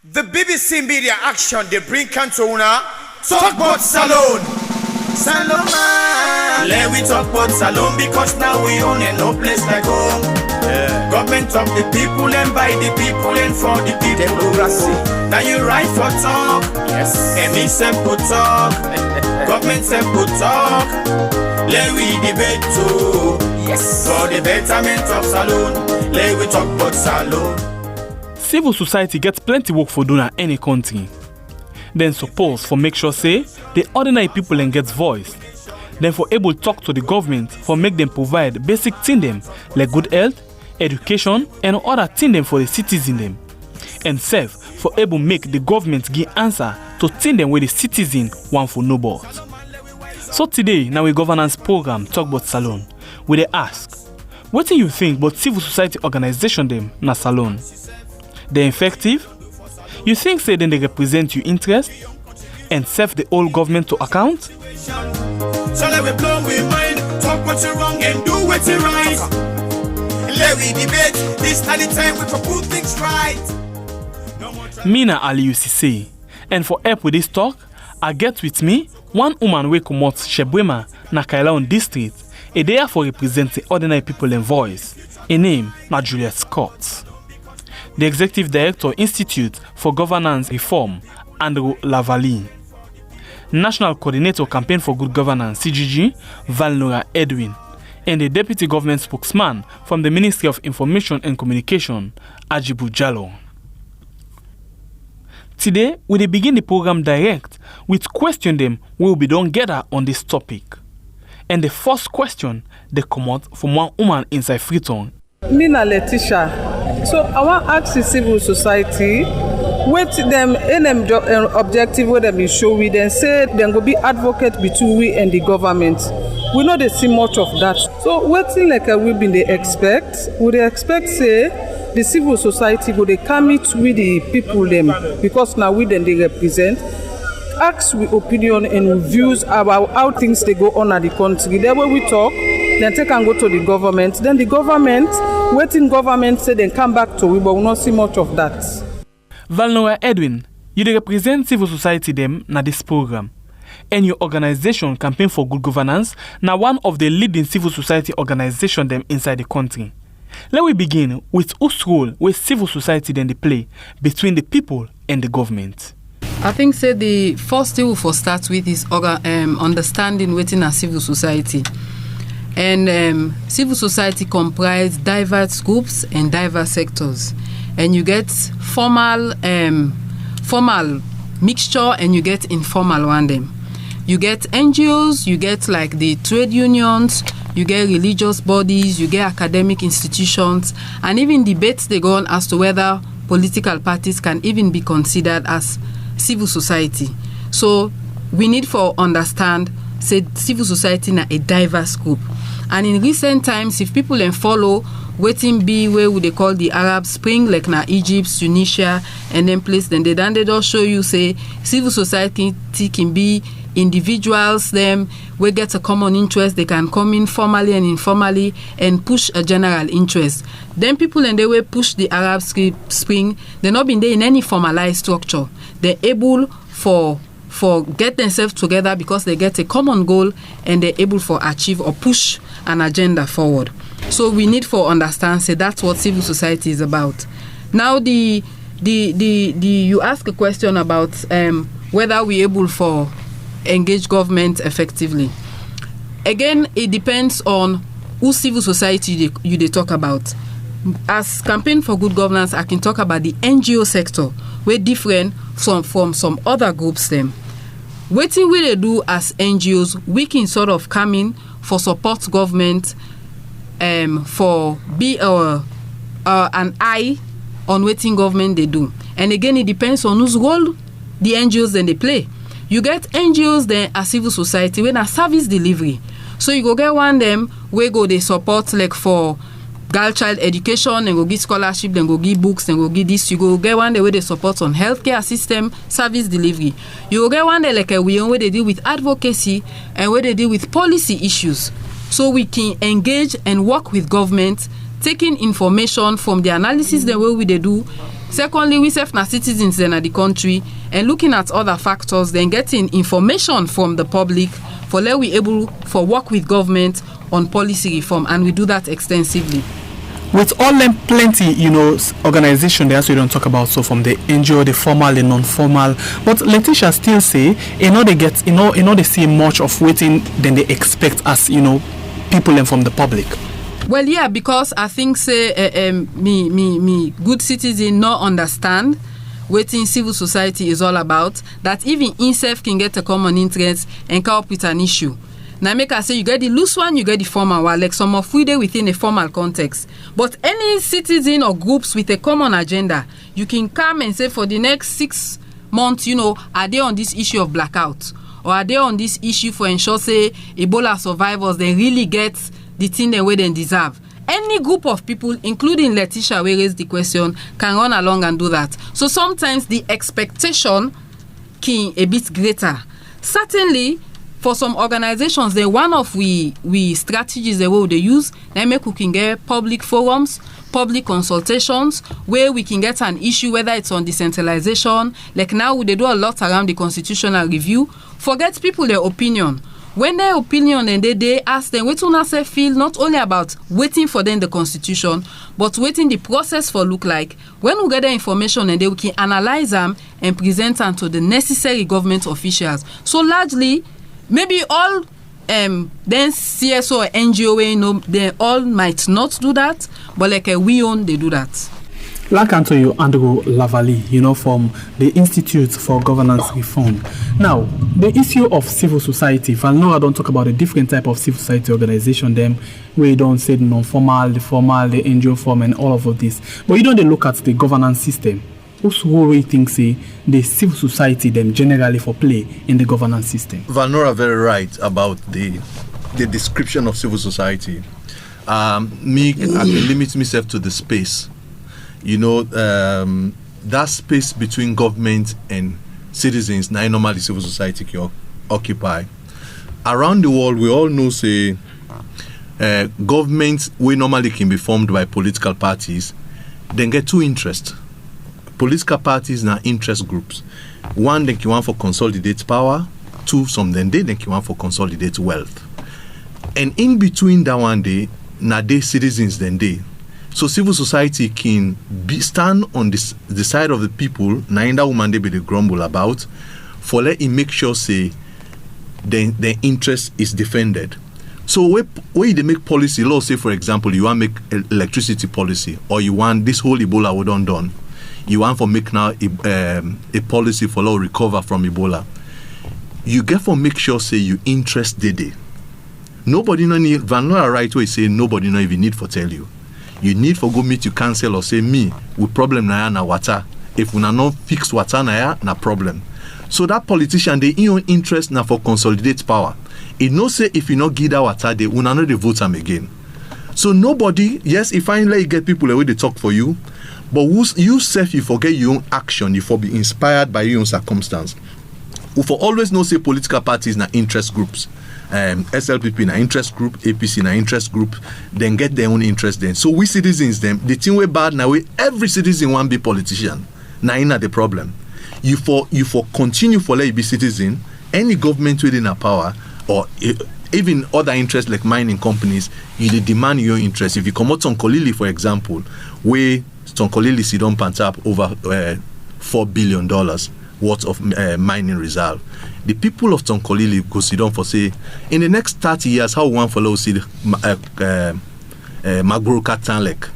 The BBC Media Action, they bring Cantona Talk About Salon. Salon, man. Let we talk about Salon because now we own it, no place like home. Yeah. Government of the people and by the people and for the people. Democracy. Now you right for talk. Yes. And me simple talk. Government simple talk. Let we debate too. Yes. For the betterment of Salon. Let we talk about Salon. Civil society gets plenty work for doing in any country. Then suppose for make sure say the ordinary people and gets voice. Then for able to talk to the government for make them provide basic thing them like good health, education and other thing them for the citizen them. And self for able make the government give answer to thing them where the citizen want for no board. So today now we governance program talk about Salon. We they ask, what do you think about civil society organization them na Salon? They're effective? You think say then they represent your interest and serve the whole government to account? So let we blow we mind, talk what you wrong and do what you right. Let we debate, this time the time we propose things right. Mina Ali say, and for help with this talk, I get with me one woman we come out Shebwema na Kailaon district, a there for represent the ordinary people and voice. A name na Juliet Scott. The Executive Director Institute for Governance Reform, Andrew Lavallee. National Coordinator Campaign for Good Governance, CGG, Valnora Edwin. And the Deputy Government Spokesman from the Ministry of Information and Communication, Ajibu Jallo. Today, we begin the program direct with question them we will be done gather on this topic. And the first question, they come out from one woman inside Freetown. Mina Letitia. So I want to ask the civil society, what them objective where them show we then say then go be advocate between we and the government. We know they see much of that. So what thing like we been they expect? Would they expect say the civil society go they come meet with the people them because now we then they represent. Ask we opinion and views about how things they go on at the country. There where we talk, then take and go to the government. Then the government, waiting government say then come back to we, but we not see much of that. Valnora Edwin, you represent civil society them na this program. And your organization Campaign for Good Governance na one of the leading civil society organization them inside the country. Let we begin with whose role with civil society then they play between the people and the government. I think say the first thing we for start with is understanding within a civil society. And civil society comprise diverse groups and diverse sectors. And you get formal mixture and you get informal one them. You get NGOs, you get like the trade unions, you get religious bodies, you get academic institutions, and even debates they go on as to whether political parties can even be considered as civil society. So we need for understand say civil society na a diverse group. And in recent times, if people then follow waiting be where would they call the Arab Spring, like na Egypt, Tunisia, and then place, then they just show you say civil society can be individuals them we get a common interest, they can come in formally and informally and push a general interest. Then people and they will push the Arab Spring, they're not been there in any formalized structure. They're able for get themselves together because they get a common goal and they're able for achieve or push an agenda forward. So we need for understand say that's what civil society is about. Now the you ask a question about whether we're able for engage government effectively. Again, it depends on who civil society they talk about. As Campaign for Good Governance, I can talk about the NGO sector, we're different from some other groups them. Waiting we they do as NGOs, we can sort of come in for support government for be an eye on waiting government they do. And again, it depends on whose role the NGOs then they play. You get NGOs then as civil society when a service delivery. So you go get one them where go they support like for girl child education and go give scholarship, then go give books, then go give this. You go get one day where they support on healthcare system service delivery. You go get one day like where they deal with advocacy and where they deal with policy issues. So we can engage and work with government, taking information from the analysis the way we they do, Secondly, we self na citizens then at the country, and looking at other factors, then getting information from the public for let we able for work with government on policy reform, and we do that extensively. With all them plenty, organization there, so you don't talk about, so from the NGO, the formal, the non-formal, but Letitia still say, they see much of waiting than they expect as, people and from the public. Well, yeah, because I think say me good citizen not understand what in civil society is all about, that even himself can get a common interest and come up with an issue. Now make I say you get the loose one, you get the formal one, like some of we dey within a formal context. But any citizen or groups with a common agenda, you can come and say for the next 6 months, are they on this issue of blackout? Or are they on this issue for ensure say Ebola survivors they really get the thing the way they deserve? Any group of people, including Letitia, who raised the question, can run along and do that. So sometimes the expectation can a bit greater. Certainly, for some organizations, one of we strategies the way they use, they make we can get public forums, public consultations, where we can get an issue, whether it's on decentralization. Like now, they do a lot around the constitutional review. Forget people their opinion. When their opinion and they ask them, what do say feel not only about waiting for them the constitution, but waiting the process for look like. When we get the information and we can analyze them and present them to the necessary government officials. So largely, maybe all then CSO or NGO, they all might not do that, but like we own, they do that. Like Antonio Andrew Lavalley, from the Institute for Governance Reform. Now, the issue of civil society, Valnora don't talk about a different type of civil society organization, them where you don't say the non-formal, the formal, the NGO form, and all of this. But you don't look at the governance system. Who's who we think say the civil society them generally for play in the governance system? Valnora very right about the description of civil society. I can limit myself to the space. That space between government and citizens, now normally civil society can occupy. Around the world, we all know, say, governments, we normally can be formed by political parties, then get two interests. Political parties are interest groups. One, they can want for consolidate power. Two, some then they can want for consolidate wealth. And in between that one day, now they citizens then they. So civil society can stand on the side of the people, neither woman they be the grumble about, for let it make sure say their interest is defended. So where they make policy law, say for example, you want to make electricity policy, or you want this whole Ebola would done. You want to make now a policy for law recover from Ebola. You get for make sure say you interest day. Nobody no need Vanilla right way say nobody no even need for tell you. You need for go meet you council or say me with problem na water. If we not fix water na problem. So that politician they in own interest na for consolidate power. It no say if you not give that water they will not vote them again. So nobody, yes, if I let you get people away they talk for you, but you self you forget your own action, you for be inspired by your own circumstance. We for always know say political parties na interest groups. SLPP na interest group, APC na interest group, then get their own interest then. So we citizens them, the thing we bad now we every citizen want be politician. Now ina the problem. You for continue for let you be citizen, any government within a power or even other interests like mining companies, you demand your interest. If you come out Tonkolili, for example, where Tonkolili sit on pantap over $4 billion worth of mining reserve. The people of Tonkolili go sit down for say, in the next 30 years, how one follow see Magboro Katanlek,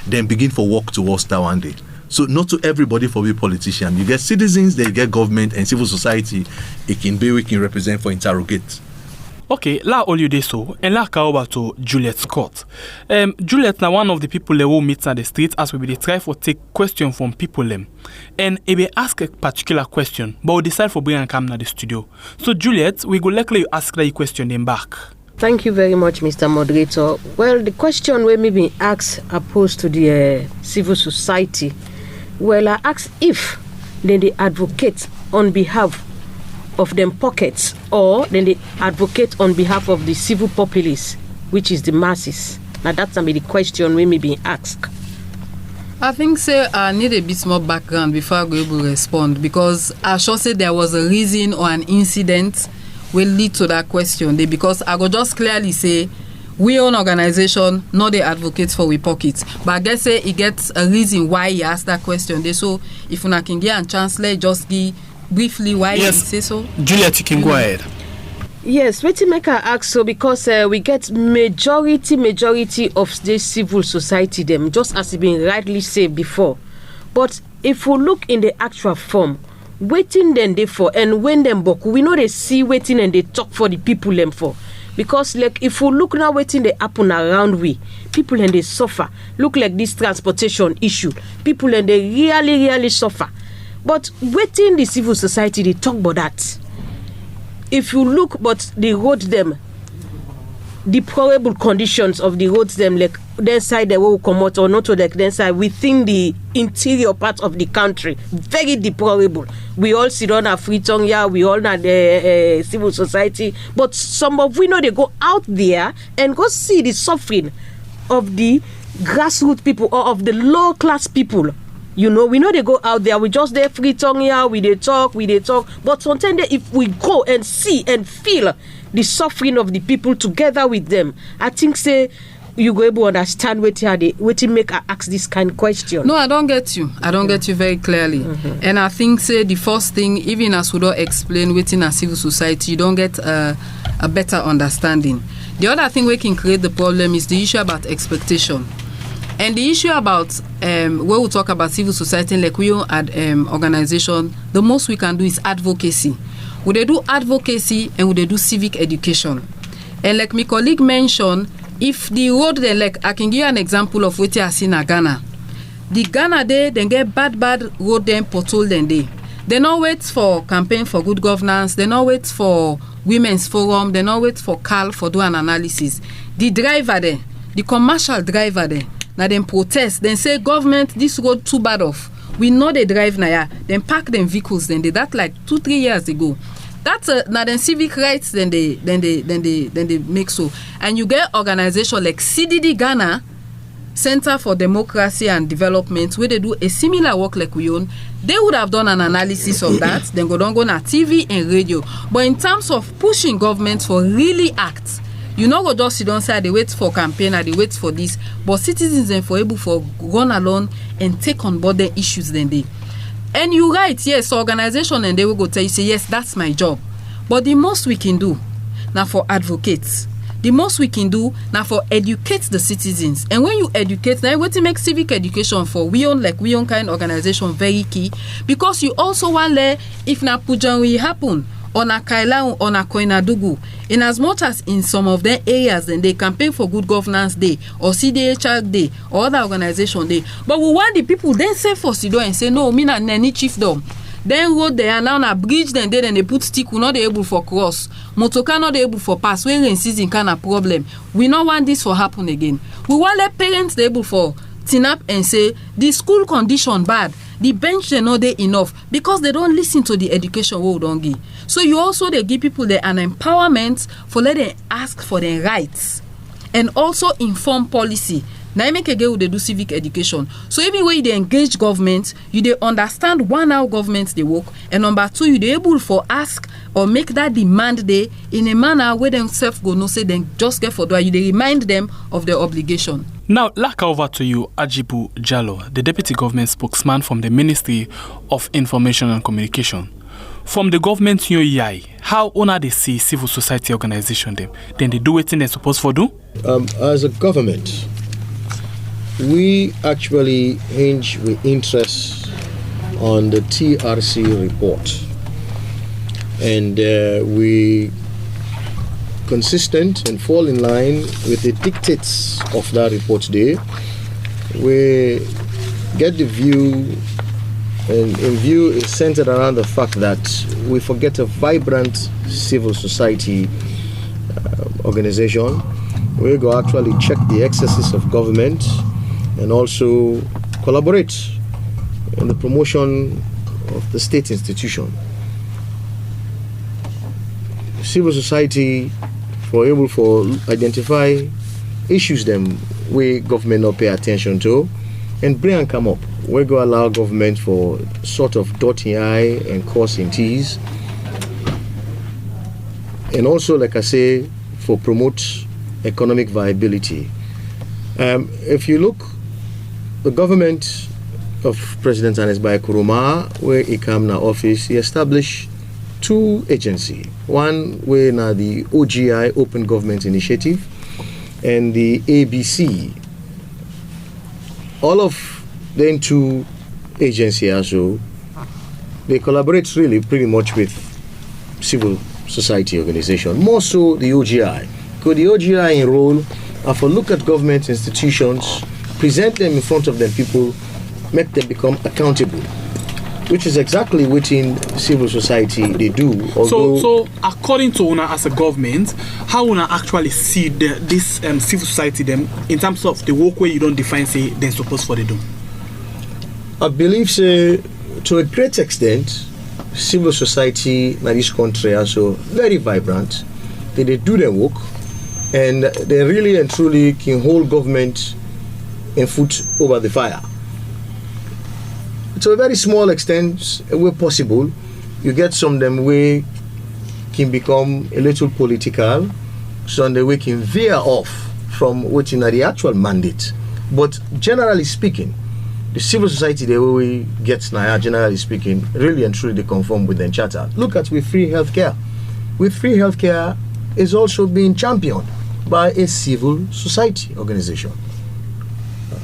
then begin for work towards that one day. So not to everybody for be politician. You get citizens, they get government and civil society. It can be we can represent for interrogate. Okay, la all you day so, and la ka over to Juliet Scott. Juliet na one of the people who meets at the street as we try for take question from people them. And if we ask a particular question, but we decide for bring and come to the studio. So Juliet, we go likely you ask that question them back. Thank you very much, Mr. Moderator. Well, the question where me being asked opposed to the civil society, well, I ask if then they advocate on behalf of them pockets, or then they advocate on behalf of the civil populace, which is the masses. Now that's the question we may be asked. I think say I need a bit more background before I go able to respond, because I sure say there was a reason or an incident will lead to that question. Because I go just clearly say we own organization, not the advocates for we pockets. But I guess say it gets a reason why he asked that question. So if una can get a chance, let's just give briefly why he say so. Juliet, you can go ahead. Yes, wetin make I ask so, because we get majority of the civil society them, just as it been rightly said before. But if we look in the actual form, waiting then they for, and when them book, we know they see waiting and they talk for the people them for. Because like if we look now waiting they happen around we, people and they suffer. Look like this transportation issue, people and they really suffer. But waiting the civil society, they talk about that. If you look, but the road them, deplorable conditions of the roads them, like then side they will come out or not to like then side within the interior part of the country, very deplorable. We all sit on a free tongue, yeah, we all not the civil society, but some of we know they go out there and go see the suffering of the grassroots people or of the low class people. You know, we know they go out there, we just there free tongue here, we they talk. But sometimes if we go and see and feel the suffering of the people together with them, I think say you go able to understand what you make I ask this kind of question. No, I don't get you. I don't get you very clearly. Mm-hmm. And I think say the first thing, even as we don't explain within a civil society, you don't get a better understanding. The other thing we can create the problem is the issue about expectation. And the issue about where we talk about civil society, like we at organization, the most we can do is advocacy. We they do advocacy and we they do civic education. And like my colleague mentioned, if the road then, like I can give you an example of what I see in Ghana. The Ghana they get bad road then pothole then they. They not wait for campaign for good governance. They not wait for women's forum. They not wait for CAL for do an analysis. The driver there, the commercial driver there. Now them protest, then say government this road too bad off. We know they drive now, then park them vehicles. Then they that like 2-3 years ago. That's now then civic rights. Then they make so, and you get organization like CDD Ghana, Center for Democracy and Development, where they do a similar work like we own. They would have done an analysis of that. Then go na TV and radio. But in terms of pushing government for really act. You know what just you don't say they wait for campaign or they wait for this, but citizens then for able for run along and take on board the issues then they. And you right, yes, organization and they will go tell you say yes, that's my job. But the most we can do now for advocates, the most we can do now for educate the citizens. And when you educate, now what to make civic education for we own kind of organization very key, because you also want to if na pujan will happen. On a Kaila, on a Koinadugu, in as much as in some of their areas, then they campaign for Good Governance Day or CDHR Day or other organization day. But we want the people then say for Sido and say no, me not any chiefdom. Then road there now na bridge then they put stick, we not able for cross, motocar not able for pass. When in season kind of problem, we not want this to happen again. We want let parents they able for tin up and say the school condition bad. The bench they know they enough because they don't listen to the education we don't give. So you also they give people an empowerment for let them ask for their rights and also inform policy. Now make again they do civic education. So even when they engage government, you they understand one how government they work, and number two you they able for ask or make that demand they in a manner where themselves go no say then just get for do you they remind them of their obligation. Now, laka over to you, Ajibu Jallo, the Deputy Government Spokesman from the Ministry of Information and Communication. From the government UEI, how honor they see civil society organization them? Then they do what they're supposed to do? As a government, we actually hinge with interest on the TRC report. And we consistent and fall in line with the dictates of that report today. We get the view, and in view is centered around the fact that we forget a vibrant civil society organization. We go actually check the excesses of government and also collaborate in the promotion of the state institution. Civil society for able for identify issues them where government not pay attention to and bring and come up. We go allow government for sort of dotting I and crossing T's. And also, like I say, for promote economic viability. If you look, the government of President Anes Bai Kuruma, where he came to office, he established 2 agencies. One where now the OGI, Open Government Initiative, and the ABC. All of them 2 agencies also, they collaborate really pretty much with civil society organization, more so the OGI. Because the OGI enroll and for look at government institutions, present them in front of them people, make them become accountable, which is exactly what in civil society they do. So according to UNA as a government, how UNA actually see this civil society them in terms of the work where you don't define say they're supposed for they do? I believe to a great extent, civil society in this country are so very vibrant. They do their work and they really and truly can hold government and foot over the fire. To a very small extent, where possible, you get some of them way can become a little political, some they way can veer off from what in the actual mandate. But generally speaking, the civil society the way we get now, generally speaking, really and truly they conform with the charter. Look at with free healthcare. With free healthcare is also being championed by a civil society organization.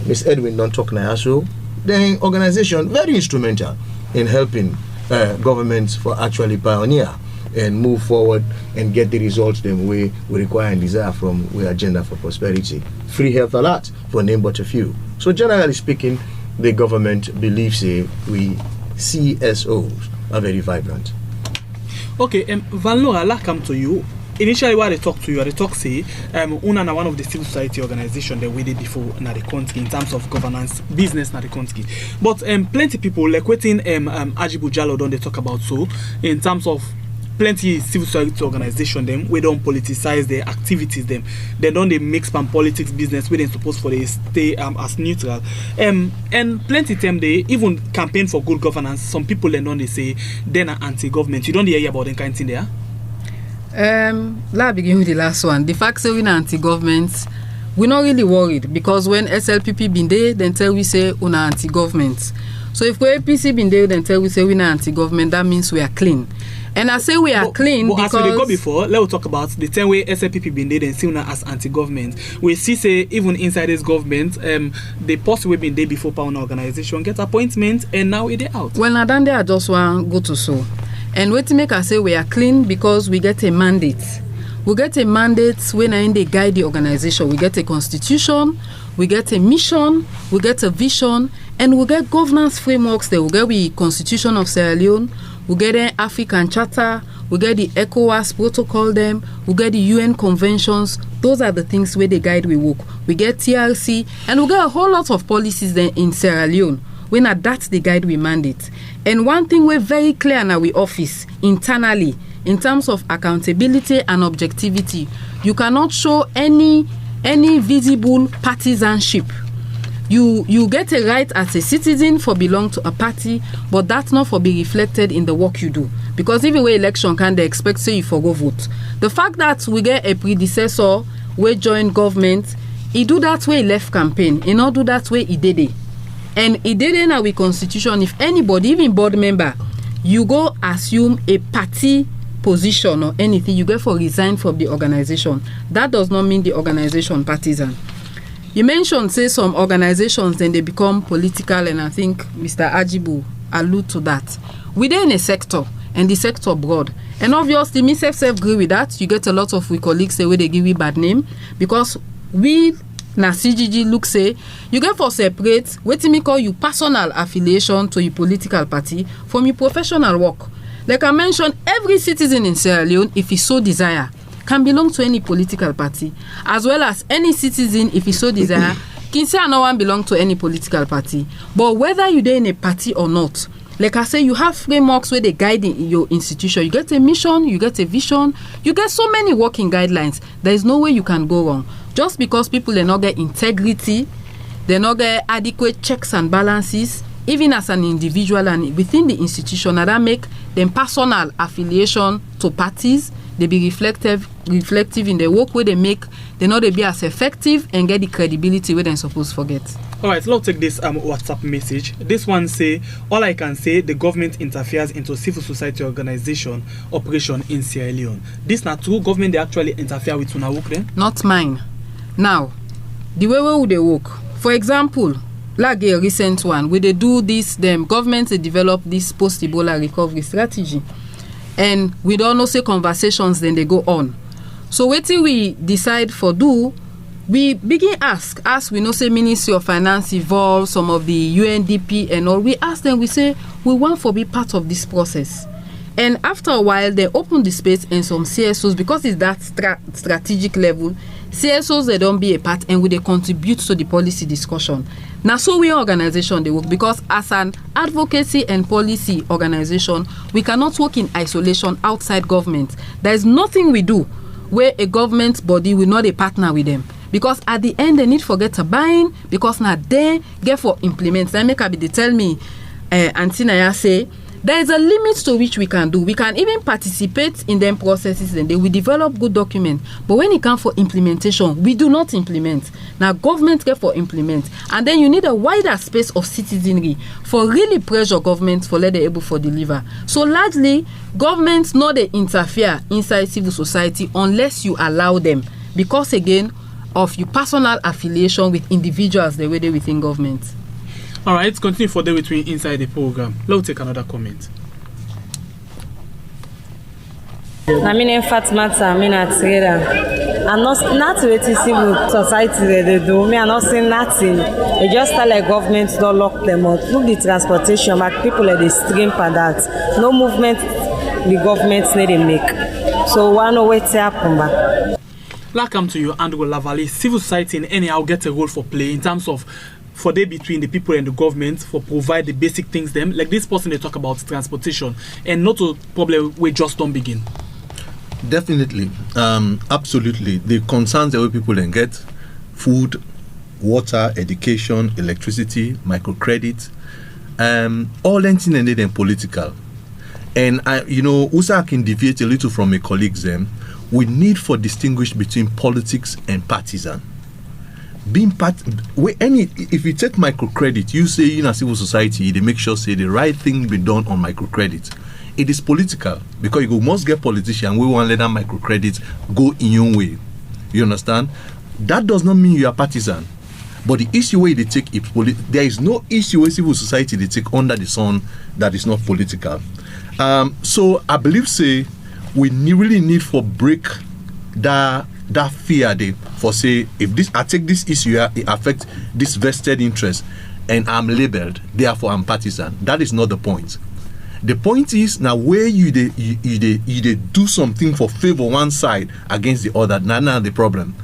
Ms. Edwin don't talk now, so the organization very instrumental in helping governments for actually pioneer and move forward and get the results them we require and desire from our agenda for prosperity. Free health alert for name but a few. So generally speaking, the government believes we CSOs are very vibrant. Okay, Valnora, I'll come to you. Initially, while they talk to you, they talk say, UNA na one of the civil society organization that we did before na the country in terms of governance, business na the country. But plenty people like waiting Ajibu Jallo don't they talk about so in terms of plenty civil society organization them we don't politicize their activities them. They don't they mix pan politics business where they supposed for they stay as neutral. And plenty time they even campaign for good governance. Some people they don't they say they're anti-government. You don't hear about them kind of thing there? Let's begin with the last one. The fact that we're anti-government, we're not really worried because when SLPP been there, then tell we say we're anti-government. So if we're APC been there, then tell we say we're anti-government, that means we are clean. And I say we are clean but because... as we go before, let's talk about the time where SLPP been there, then see as anti-government. We see say even inside this government, the post we been there before power organization get appointment and now they're out. Well, now then I just want go to so. And what to make us say we are clean because we get a mandate. We get a mandate when they guide the organization. We get a constitution, we get a mission, we get a vision, and we get governance frameworks there. We get the Constitution of Sierra Leone, we get the African Charter, we get the ECOWAS protocol them, we get the UN conventions. Those are the things where they guide we work. We get TRC, and we get a whole lot of policies there in Sierra Leone. When that's the guide we mandate. And one thing we're very clear in our office internally in terms of accountability and objectivity, you cannot show any visible partisanship. You get a right as a citizen for belong to a party, but that's not for be reflected in the work you do. Because even when election can they expect say you for go vote. The fact that we get a predecessor we join government, he do that way left campaign, he not do that way he did it. And it didn't have a constitution. If anybody, even board member, you go assume a party position or anything, you go for resign from the organization. That does not mean the organization partisan. You mentioned say some organizations then they become political, and I think Mr. Ajibu allude to that. Within a sector and the sector broad, and obviously me self agree with that. You get a lot of we colleagues say where they give you bad name because we. Na CGG look say you get for separate wetin me call you personal affiliation to your political party from your professional work. Like I mentioned, every citizen in Sierra Leone, if he so desire, can belong to any political party, as well as any citizen, if he so desire, can say no one belong to any political party. But whether you're in a party or not, like I say, you have frameworks where they guide in your institution. You get a mission, you get a vision, you get so many working guidelines. There is no way you can go wrong. Just because people are not get integrity they no get adequate checks and balances, even as an individual and within the institution, and that make them personal affiliation to parties. They be reflective in the work where they make. They know they be as effective and get the credibility where they're supposed to get. All right, let's take this WhatsApp message. This one say, all I can say, the government interferes into civil society organization operation in Sierra Leone. This not true. Government they actually interfere with una work then? Not mine. Now, the way we they work. For example, like a recent one, where they do this, them governments they develop this post-Ebola recovery strategy. And we don't know say conversations then they go on. So waiting we decide for do, we begin ask we know say Ministry of Finance involve some of the UNDP and all. We ask them, we say we want to be part of this process. And after a while they open the space and some CSOs, because it's that strategic level, CSOs they don't be a part and we they contribute to the policy discussion. Now so we organization they work, because as an advocacy and policy organization we cannot work in isolation outside government. There is nothing we do where a government body will not a partner with them, because at the end they need to get a buying, because now they get for implement. Then make they tell me Auntie Naya say there is a limit to which we can do. We can even participate in them processes and they will develop good documents. But when it comes for implementation, we do not implement. Now government get for implement. And then you need a wider space of citizenry for really pressure government for let them able for deliver. So largely, governments know they interfere inside civil society unless you allow them. Because again, of your personal affiliation with individuals the way they within government. All right, continue for the between inside the program. Let's take another comment. My name is Fatima Tamina Trader. I'm not waiting civil society they do. Me, I'm not saying nothing. They just tell like government don't lock them up. Look the transportation, but people are the stream for that. No movement the government need to make. So one know what's happen back. Welcome to you, Andrew Lavalley. Civil society in anyhow get a role for play in terms of for they between the people and the government for provide the basic things them. Like this person they talk about transportation and not a problem we just don't begin. Definitely, absolutely. The concerns that people can get, food, water, education, electricity, microcredit, all anything and then political. And also I can deviate a little from my colleagues them. We need for distinguish between politics and partisan. If you take microcredit, you say in a civil society, they make sure say the right thing be done on microcredit. It is political because you must get politician. We want to let that microcredit go in your way. You understand? That does not mean you are partisan. But the issue where they take it, there is no issue where civil society they take under the sun that is not political. So I believe say we really need for break that fear they for say if I take this issue it affects this vested interest and I'm labeled therefore I'm partisan. That is not the point. The point is now where you do something for favor one side against the other. Now the problem.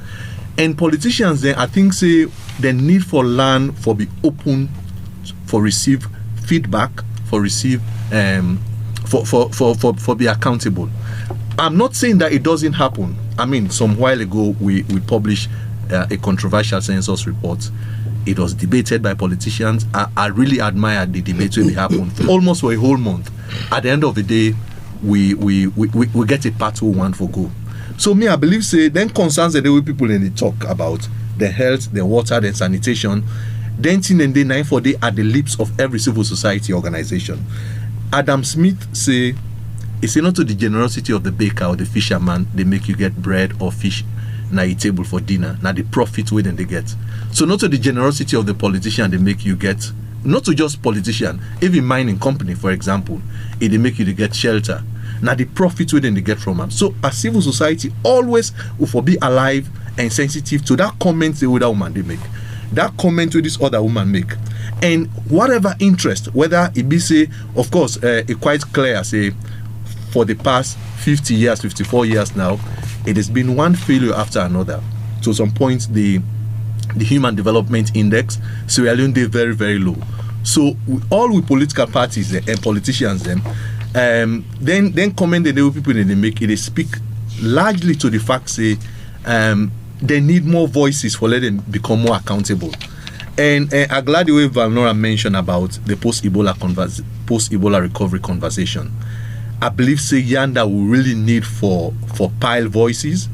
And politicians then I think say the need for learn for be open for receive feedback for receive for be accountable. I'm not saying that it doesn't happen. I mean, some while ago we published a controversial census report. It was debated by politicians. I really admired the debate when it happened almost for a whole month. At the end of the day, we get a part 1 for go. So me, I believe say then concerns that the way people in the talk about the health, the water, the sanitation, then thing and day 9 for day at the lips of every civil society organization. Adam Smith say it's not to the generosity of the baker or the fisherman they make you get bread or fish na your table for dinner. Now the profit way then they get. So not to the generosity of the politician they make you get, not to just politician, even mining company for example, they make you to get shelter. Now the profit way then they get from them. So a civil society always will be alive and sensitive to that comment the other woman they make. That comment to this other woman make. And whatever interest, whether it be say, of course, it quite clear say for the past 50 years, 54 years now, it has been one failure after another. To some point, the Human Development Index, Sierra Leone, they're very, very low. So all with political parties and politicians, then comment the new people they make it, they speak largely to the fact say they need more voices for let them become more accountable. And I'm glad the way Valnora mentioned about the post-Ebola recovery conversation. I believe say Yanda will really need for pile voices,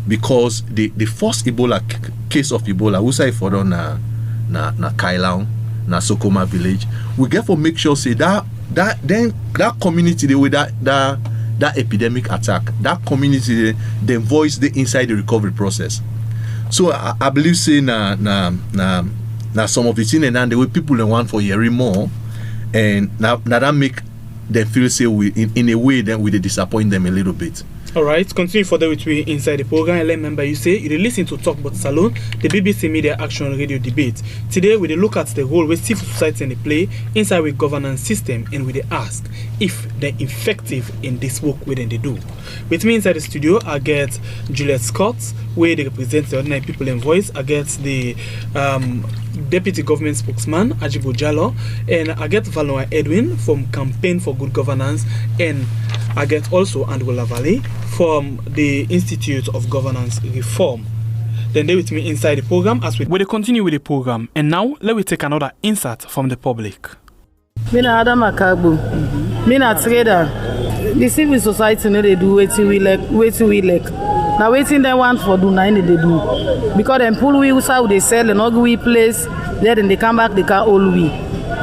because the first case of Ebola, we say for na Kailaon, na Sokoma village, we get for make sure say that community the way that epidemic attack, that community they voice the inside the recovery process. So I believe say na some of the thing and the way people they want for hearing more, and now that make them feel say we in a way then we disappoint them a little bit. All right, continue further with we inside the program. I remember you say you listen to Talk About Salon, the BBC Media Action Radio debate. Today we look at the role where civil society and play inside with governance system, and we ask if they're effective in this work within they do. With me inside the studio, I get Juliet Scott, where they represent the ordinary people in voice. I get the Deputy Government Spokesman Ajibo Jallo, and I get Valnoa Edwin from Campaign for Good Governance, and I get also Andrew Lavalley from the Institute of Governance Reform. Then they with me inside the program as we continue with the program. And now let me take another insight from the public. Mina Adam Akabu. Mina trader. The civil society no they do waiting we like. Now waiting they want for do nine they do. Because them pull we outside they sell and all we place, then they come back they can all we.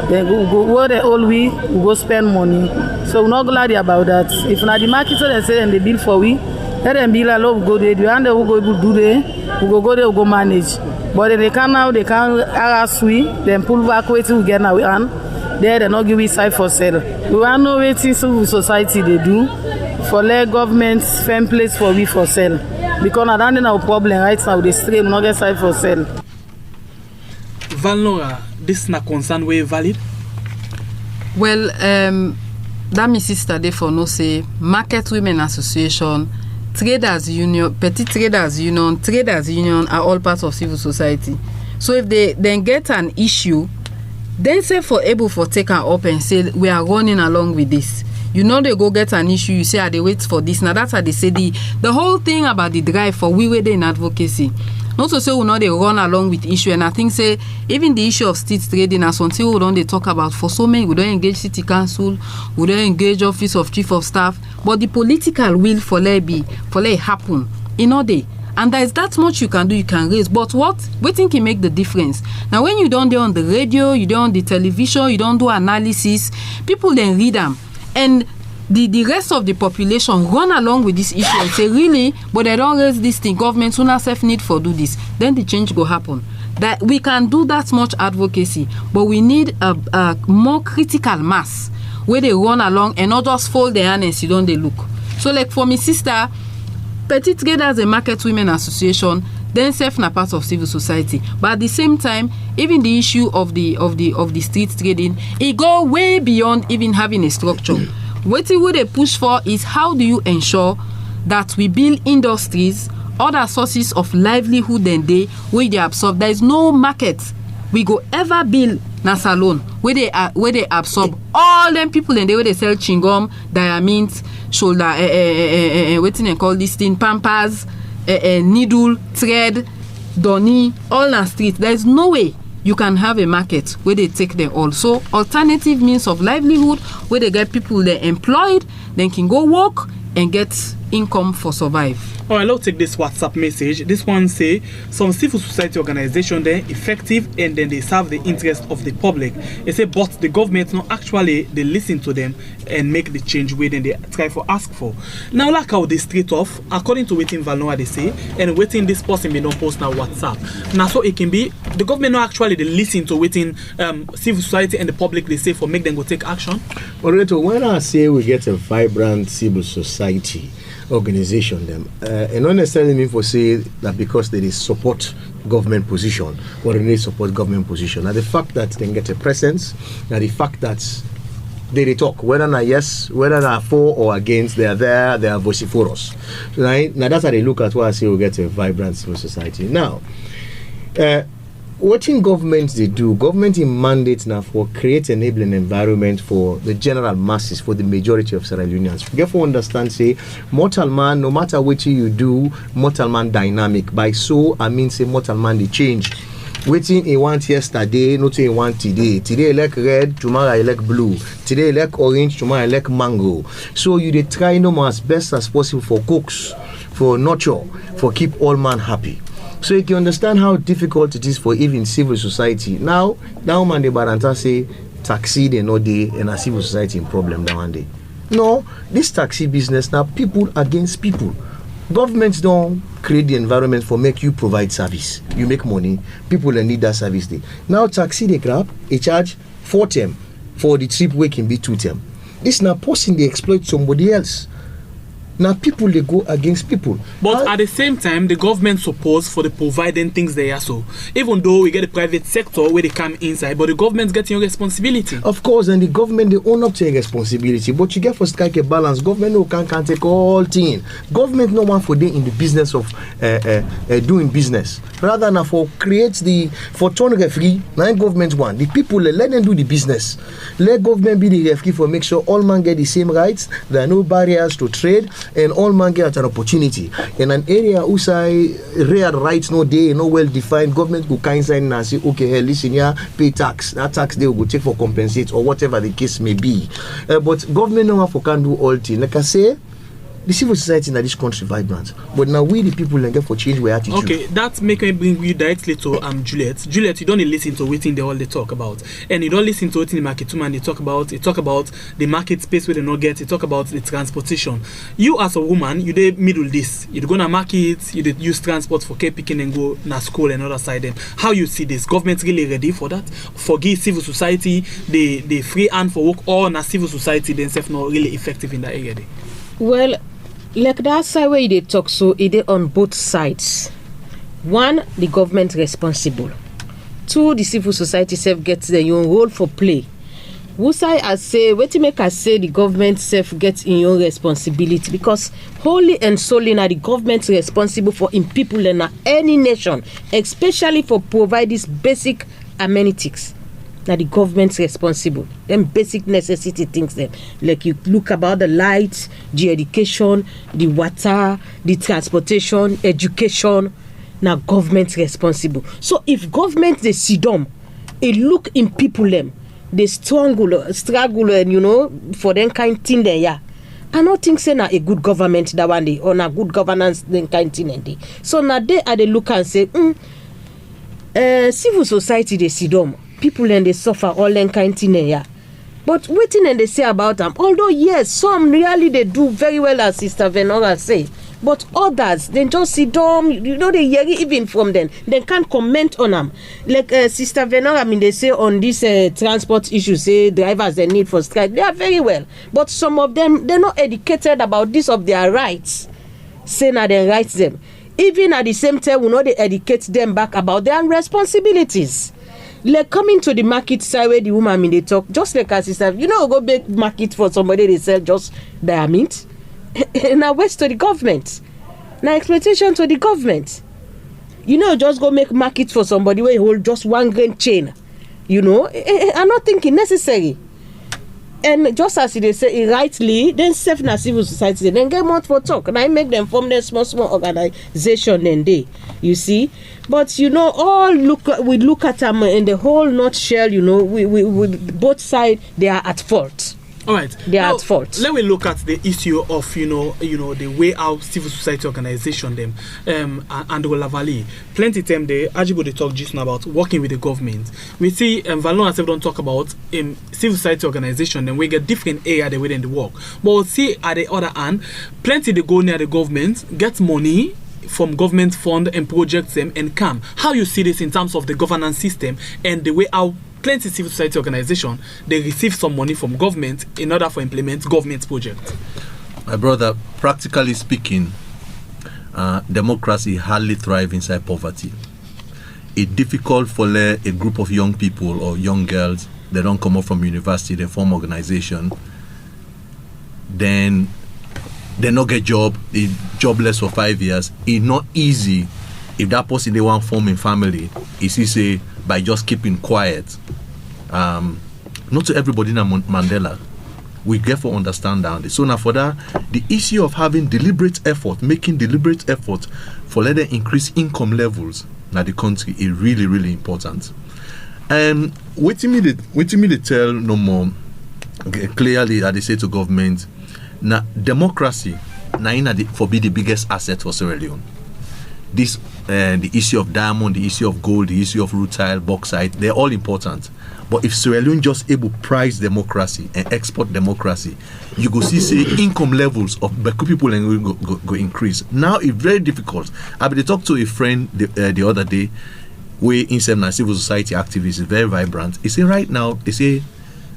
Then go where they all we go spend money. So we're not glad about that. If not the market they say and they bill for we, let them bill a lot we go there. The and they will go able do there, we go there, we go manage. But they can now they can harass we, then pull back waiting we get now we and they not give we side for sale. We want no waiting civil society they do for let government firm place for we for sale. Because now that's our problem right now they stream not get side for sale. Valnora, this na concern way valid? Well, that my sister therefore no say Market Women Association, Traders Union, Petty Traders Union are all parts of civil society. So if they then get an issue, then say for able for take her up and say we are running along with this. You know they go get an issue, you say they wait for this. Now that's how they say the whole thing about the drive for we were in advocacy. Not to say we know they run along with issue, and I think say even the issue of street trading as something we don't they talk about for so many. We don't engage city council, we don't engage office of chief of staff, but the political will for let happen in all day. And there is that much you can do, you can raise. But we think it make the difference. Now when you don't do on the radio, you don't on the television, you don't do analysis, people then read them. And the rest of the population run along with this issue and say, really, but they don't raise this thing. Government soon self need for do this. Then the change go happen. That we can do that much advocacy, but we need a more critical mass where they run along and not just fold their hands and sit down they look. So like for my sister, Petty Traders and Market Women Association, then self na part of civil society. But at the same time, even the issue of the street trading, it go way beyond even having a structure. What they push for is how do you ensure that we build industries, other sources of livelihood than they where they absorb. There is no market we go ever build na salon where they absorb all them people and where they sell chewing-gum, diamonds, shoulder, waiting and call this thing, pampers, needle, thread, donny, all na street. There is no way you can have a market where they take them all. So alternative means of livelihood where they get people they employed, then can go work and get income for survive. All right, let's take this WhatsApp message. This one say some civil society organization they're effective and then they serve the interest of the public. They say but the government not actually they listen to them and make the change where then they try for ask for. Now like how they straight off according to waiting Valnoa they say and waiting this person may not post now WhatsApp. Now so it can be the government not actually they listen to waiting civil society and the public they say for make them go take action. Well, when I say we get a vibrant civil society organization them and not necessarily mean for say that because they support government position or they support government position. Now the fact that they get a presence, now the fact that they talk whether not yes, whether not for or against, they are there, they are vociferous. So now that's how they look at why I say we get a vibrant civil society. Now what in government they do, government in mandates now for create enabling environment for the general masses, for the majority of Sierra Leoneans. You have to understand, say, mortal man, no matter what you do, mortal man dynamic. By so, I mean, say, mortal man, they change. Waiting he want yesterday, not he want today. Today I like red, tomorrow I like blue. Today I like orange, tomorrow I like mango. So you dey try no more as best as possible for cooks, for nurture, for keep all man happy. So you can understand how difficult it is for even civil society. Now man the Baranta say taxi they no dey and a civil society in problem that one day. No, this taxi business now people against people. Governments don't create the environment for make you provide service. You make money, people that need that service day. Now taxi they grab, they charge 4 term for the trip where can be 2 term. This now person they exploit somebody else. Now people they go against people. But at the same time, the government supports for the providing things they are so. Even though we get the private sector where they come inside, but the government's getting your responsibility. Of course, and the government they own up to your responsibility. But you get for strike a balance. Government no can't take all things. Government no one for them in the business of doing business. Rather than for turn referee. Now government one. The people let them do the business. Let government be the referee for make sure all man get the same rights. There are no barriers to trade. And all man get an opportunity. In an area who say rare rights no day, no well defined, government go kind sign and say, okay, hey, listen here, pay tax. That tax they will take for compensate or whatever the case may be. But government no one for can do all things. Like I say, the civil society in this country vibrant, but now we the people get for change our attitude. Okay, that make me bring you directly to Juliet. Juliet, you don't listen to what they all they talk about, and you don't listen to what in the market man they talk about. They talk about the market space where they not get. They talk about the transportation. You as a woman, you dey middle this. You go na market, you dey use transport for care picking and go na school and other side. Them. How you see this? Government really ready for that? Forgive civil society the free hand for work, or na civil society themselves not really effective in that area? Dey? Well, like that side where they talk, so it is on both sides. One, the government responsible. Two, the civil society self gets their own role for play. What I say, what to make us say the government self gets in your responsibility, because wholly and solely now the government responsible for in people in any nation, especially for provide these basic amenities. Now the government's responsible. Them basic necessity things then. Like you look about the lights, the education, the water, the transportation, education. Now government's responsible. So if government they see them, it look in people them, they struggle and for them kind thing there, yeah. I don't think say na a good government that one day or na good governance then kind thing and day. So now they look and say, civil society they see them. People and they suffer all that kind of thing, yeah. But waiting and they say about them, although yes, some really they do very well, as Sister Venora say, but others they just sit down, they hear it even from them. They can't comment on them. Like Sister Venora, they say on this transport issue, say drivers they need for strike, they are very well, but some of them they're not educated about this of their rights. Say now they rights them. Even at the same time, we know they educate them back about their responsibilities. Like coming to the market side where the woman they talk, just like her sister, go make market for somebody they sell just their meat. Now waste to the government. Now exploitation to the government. Just go make market for somebody where you hold just 1 grain chain. I'm not thinking necessary. And just as they say rightly, then safe na civil society, then get more for talk. And I make them form their small organization then they, you see. But we look at them in the whole nutshell, we both sides they are at fault. All right. They are at fault. Let me look at the issue of the way our civil society organization them and Lavalley. Plenty time they talk just now about working with the government. We see Valon and don't talk about civil society organization, then we get different area the way they work. But we'll see at the other hand, plenty they go near the government, get money from government fund and projects them and come. How you see this in terms of the governance system and the way our plenty civil society organization they receive some money from government in order for implement government project? My brother, practically speaking, democracy hardly thrives inside poverty. It's difficult for a group of young people or young girls, they don't come up from university, they form organization, then they not get job, they jobless for 5 years. It's not easy if that person they want form a family, is he say by just keeping quiet. Not to everybody in Mandela. We get to understand that. So now for that, the issue of having deliberate effort, making deliberate effort for letting increase income levels na the country is really, really important. And waiting me to tell no more clearly that they say to government, na democracy na for be the biggest asset for Sierra Leone. This the issue of diamond, the issue of gold, the issue of rutile, bauxite, they're all important. But if Sierra Leone just able to price democracy and export democracy, you go see income levels of Beku people and go increase. Now it's very difficult. I talked to a friend the other day, where in some civil society activists is very vibrant. He say right now, they say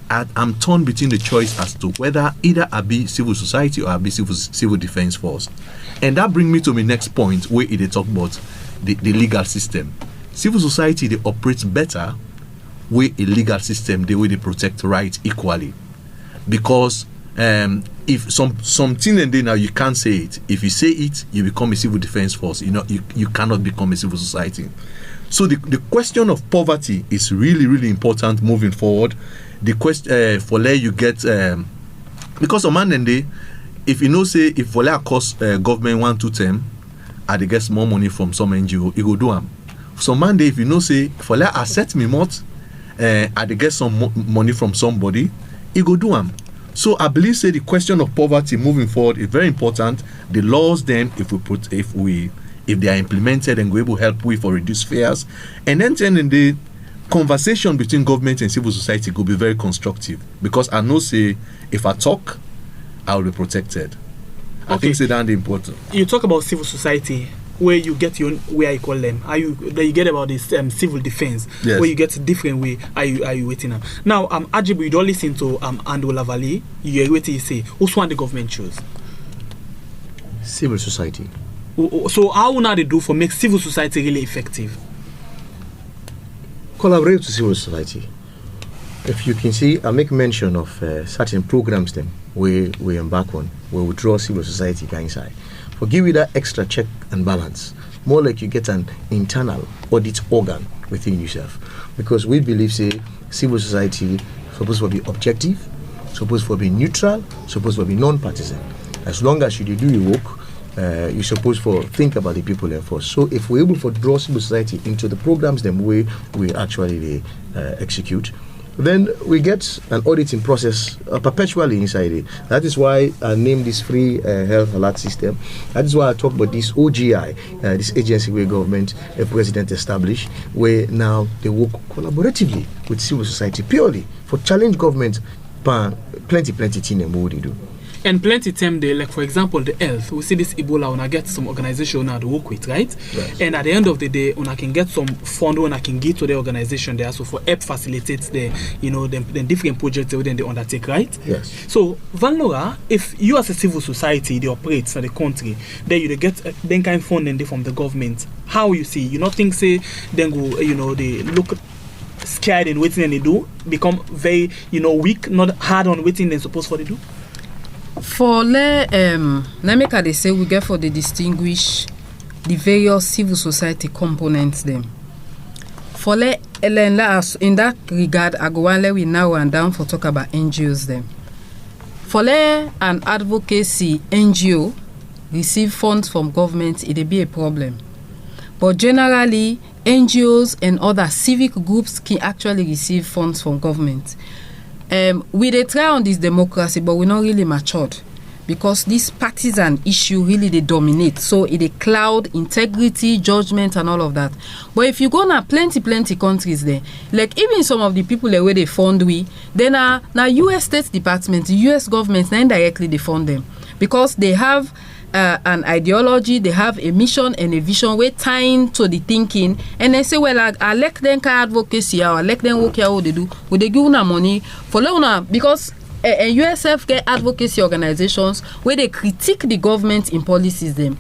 I'm torn between the choice as to whether either I be civil society or I be civil defense force. And that brings me to my next point, where they talk about the legal system. Civil society, they operate better with a legal system, the way they protect rights equally. Because if something and then now you can't say it. If you say it, you become a civil defense force. You cannot become a civil society. So the question of poverty is really, really important moving forward. The question for let you get because on Monday, if you know say if for let cost government 1-2 term, and they get more money from some NGO, you go do them. So Monday, if you know say for let asset me more, and they get some money from somebody, you go do them. So I believe say the question of poverty moving forward is very important. The laws then, if they are implemented and go able to help with or reduce fares, and then the conversation between government and civil society will be very constructive, because I know say if I talk, I will be protected. Okay. I think that's important. You talk about civil society, where you get your where I call them. You get about this civil defense, yes, where you get a different way. Are you waiting now? Now Ajibu, you don't listen to Ando Lavalley. You waiting to say who's one the government choose? Civil society. So how now they do for make civil society really effective? Collaborate with civil society. If you can see, I make mention of certain programs them we embark on, where we draw civil society inside. For give you that extra check and balance, more like you get an internal audit organ within yourself. Because we believe, say, civil society supposed to be objective, supposed to be neutral, supposed to be non-partisan. As long as you do your work, you're supposed to think about the people there first. So if we're able to draw civil society into the programs then we actually execute, then we get an auditing process perpetually inside it. That is why I named this free health alert system. That is why I talk about this OGI, this agency where government president established, where now they work collaboratively with civil society purely for challenge government plenty thing and what they do. And plenty time they, like for example the health, we see this Ebola when I get some organization now to work with, right? Yes. And at the end of the day, when I can get some fund when I can get to the organization there, so for help facilitates the the different projects that they undertake, right? Yes. So Van Laura, if you as a civil society they operate in the country, then you get then kind of funding from the government. How you see? You not think say then go they look scared and waiting and they do become very weak, not hard on waiting they're supposed for they do? For let me they say we get for the distinguish the various civil society components them. For in that regard, I go and we now and down for talk about NGOs them. For an advocacy NGO receive funds from government, it'll be a problem. But generally, NGOs and other civic groups can actually receive funds from government. We dey try on this democracy, but we're not really matured because this partisan issue really they dominate. So it dey cloud integrity, judgment, and all of that. But if you go now plenty countries there, like even some of the people the way they fund then now U.S. State Department, the U.S. government, now indirectly they fund them because they have an ideology, they have a mission and a vision we're tying to the thinking, and they say, well, I let them advocacy or I let them work here what they do. Would they give una money for una because USF get advocacy organizations where they critique the government in policies them.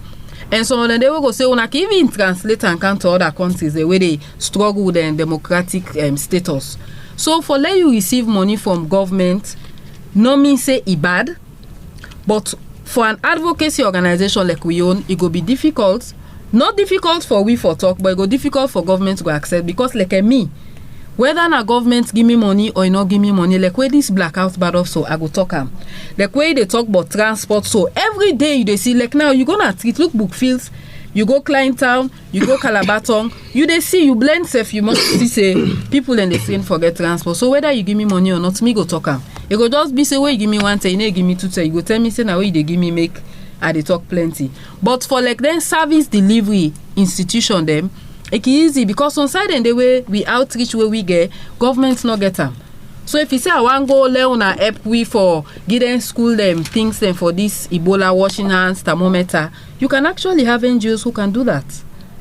And some of them they will go say una can even translate and come to other countries the way they struggle with their democratic status. So for let you receive money from government, no mean say it bad, but for an advocacy organization like we own, it will be difficult. Not difficult for we for talk, but it will be difficult for government to accept because like me, whether a government give me money or not give me money, like where this blackout bad off, so I go talk am. Like where they talk about transport, so every day they see like now you're gonna treat look book fields you go Klein Town, you go Calabaton, you dey see, you blend self, you must see say people in the same forget transport. So whether you give me money or not, me go talk am. You go just be say, well, you give me 1 10, you give me 2 10. You go tell me say, now you dey give me make I dey talk plenty. But for like then service delivery institution them, it easy because on side and the way we outreach where we get, government not get them. So if you say I want go learn a help we for getting school them things them for this Ebola washing hands thermometer, you can actually have NGOs who can do that,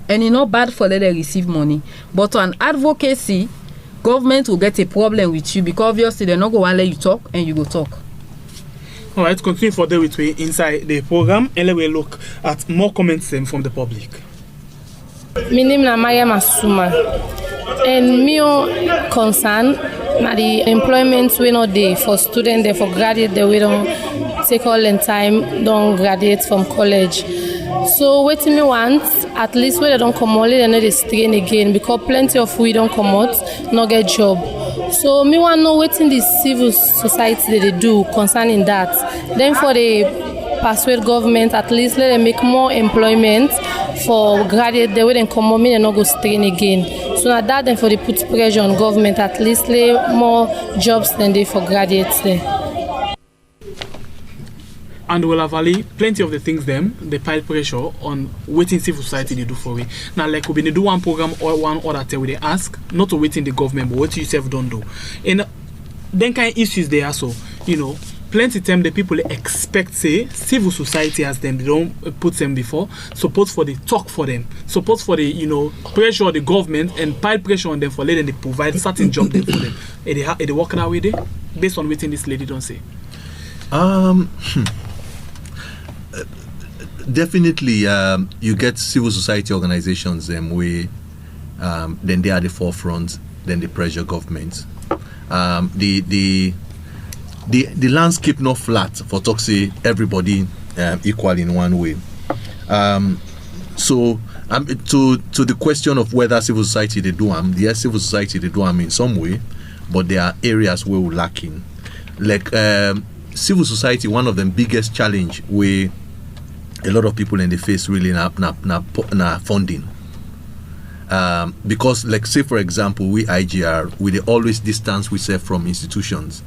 and it's not bad for them to receive money. But on advocacy, government will get a problem with you because obviously they're not going to let you talk and you go talk. All right, continue for the with we inside the program and let we look at more comments from the public. My name is Maya Masuma, and my concern na the employment we not there for students, there for graduate, they we don't take all the time, don't graduate from college. So what me want, at least when they don't come out, they need to strain again because plenty of we don't come out, not get job. So me want know what in the civil society they do concerning that. Then for the persuade government, at least let them make more employment for graduate, they wouldn't come home and not go strain again. So at that then for the put pressure on government, at least lay more jobs than they for graduates there. And Wella Valley, plenty of the things them, they pile pressure on waiting civil society they do for we. Now like we do one program or one other tell we they ask, not to waiting the government, but what you yourself don't do. And then kind of issues they are so, you know, plenty time the people expect say civil society as them they don't put them before support for the talk for them, support for the pressure on the government and pile pressure on them for letting they provide certain job them for them. They work that way there based on waiting this lady don't say. Definitely, you get civil society organizations where then they are the forefront, then they pressure government. The landscape not flat for talk say everybody equal in one way. So to the question of whether civil society they do yes, civil society they do in some way, but there are areas where we're lacking. Like civil society, one of them biggest challenge where a lot of people in the face really na funding. Because like say for example we IGR we they always distance ourselves from institutions,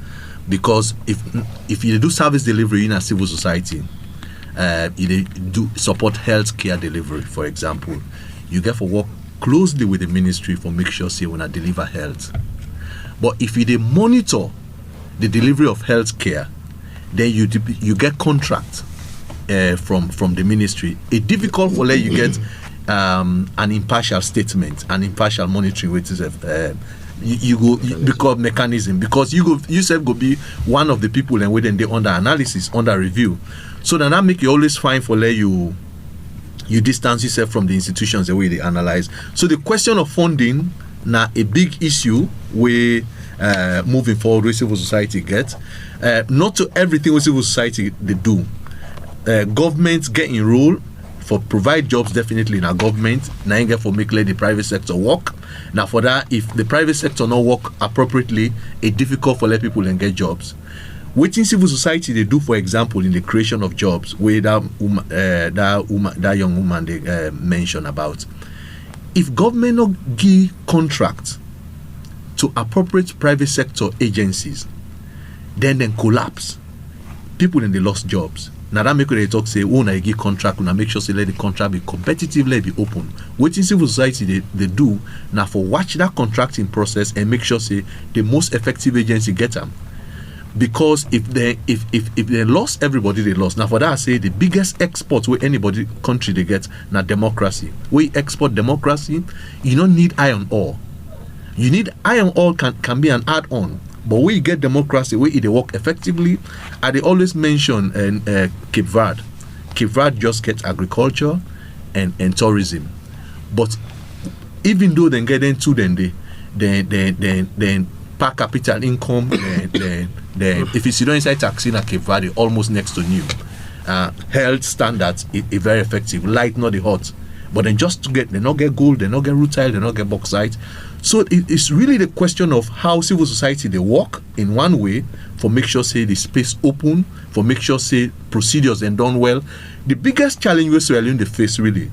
because if you do service delivery in a civil society, you do support healthcare delivery, for example, you get to work closely with the ministry for make sure say when I deliver health. But if you monitor the delivery of healthcare, then you get contract from the ministry. It's difficult for you get an impartial statement, an impartial monitoring, which is you become mechanism, because you yourself go be one of the people and within the under analysis, under review. So then that make you always fine for you distance yourself from the institutions the way they analyze. So the question of funding now a big issue where moving forward with civil society gets. Not to everything with civil society they do. Governments get enrolled for provide jobs definitely in our government. Now you get for make let the private sector work. Now for that, if the private sector not work appropriately, it's difficult for let people and get jobs. What in civil society they do, for example, in the creation of jobs, where that young woman they mentioned about. If government not give contracts to appropriate private sector agencies, then collapse. People then they lost jobs. Now that make they talk say, oh, now you give contract, now make sure say let the contract be competitive, let it be open. What in civil society they do now for watch that contracting process and make sure say the most effective agency get them. Because if they lost, everybody they lost. Now for that I say the biggest export where anybody country they get now democracy. We export democracy, you don't need iron ore. You need iron ore can be an add-on. But we get democracy, we they work effectively. And they always mention Cape Verde. Cape Verde just gets agriculture and tourism. But even though they get into then per capita income, then if it's inside taxi in Cape Verde, almost next to new. Health standards is very effective. Light, not the hot. But then just to get, they not get gold, they not get rutile, they not get bauxite. So it's really the question of how civil society they work in one way for make sure say the space open, for make sure say procedures and done well. The biggest challenge we Sierra Leone they face really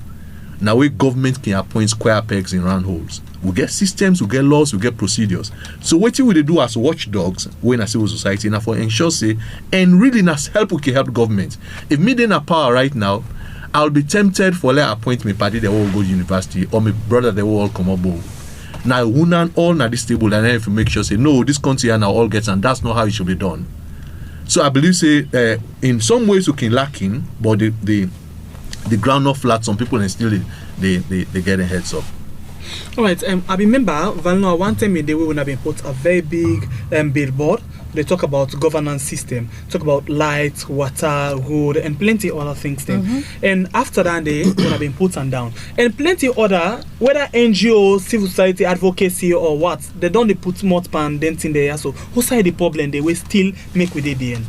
Now we government can appoint square pegs in round holes. We get systems, we get laws, we get procedures. So what we they do as watchdogs when a civil society now for ensure say and really nas help we can help government. If me then a power right now, I'll be tempted for let appoint me party they all go to university or my brother they will all come above. Now we all na this table and then if you make sure say no, this country and now all gets and that's not how it should be done. So I believe say in some ways we can lacking, but the ground not flat. Some people and still they get their heads up. All right. I remember Valno one time in the way when I've been put a very big billboard. They talk about governance system, talk about light, water, road, and plenty other things. And after that, they when I've been put on down, and plenty other whether NGO, civil society, advocacy, or what they don't put more pan dent in there. So who side the problem they will still make with the end.